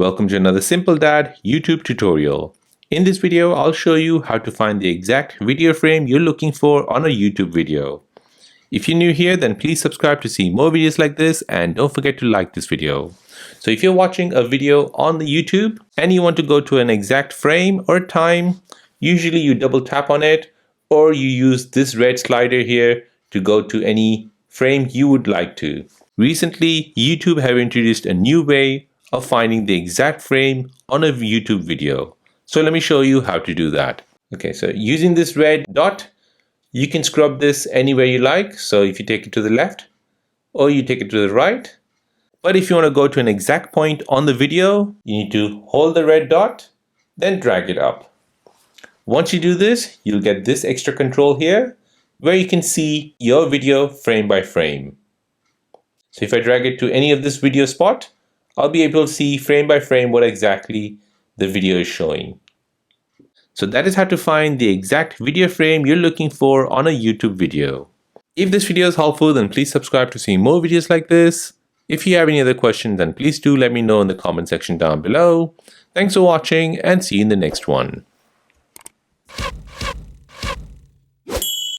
Welcome to another Simple Dad YouTube tutorial. In this video, I'll show you how to find the exact video frame you're looking for on a YouTube video. If you're new here, then please subscribe to see more videos like this and don't forget to like this video. So if you're watching a video on the YouTube and you want to go to an exact frame or time, usually you double tap on it or you use this red slider here to go to any frame you would like to. Recently, YouTube have introduced a new way of finding the exact frame on a YouTube video. So let me show you how to do that. Okay, so using this red dot, you can scrub this anywhere you like. So if you take it to the left or you take it to the right. But if you want to go to an exact point on the video, you need to hold the red dot, then drag it up. Once you do this, you'll get this extra control here where you can see your video frame by frame. So if I drag it to any of this video spot, I'll be able to see frame by frame what exactly the video is showing. So that is how to find the exact video frame you're looking for on a YouTube video. If this video is helpful, then please subscribe to see more videos like this. If you have any other questions, then please do let me know in the comment section down below. Thanks for watching and see you in the next one.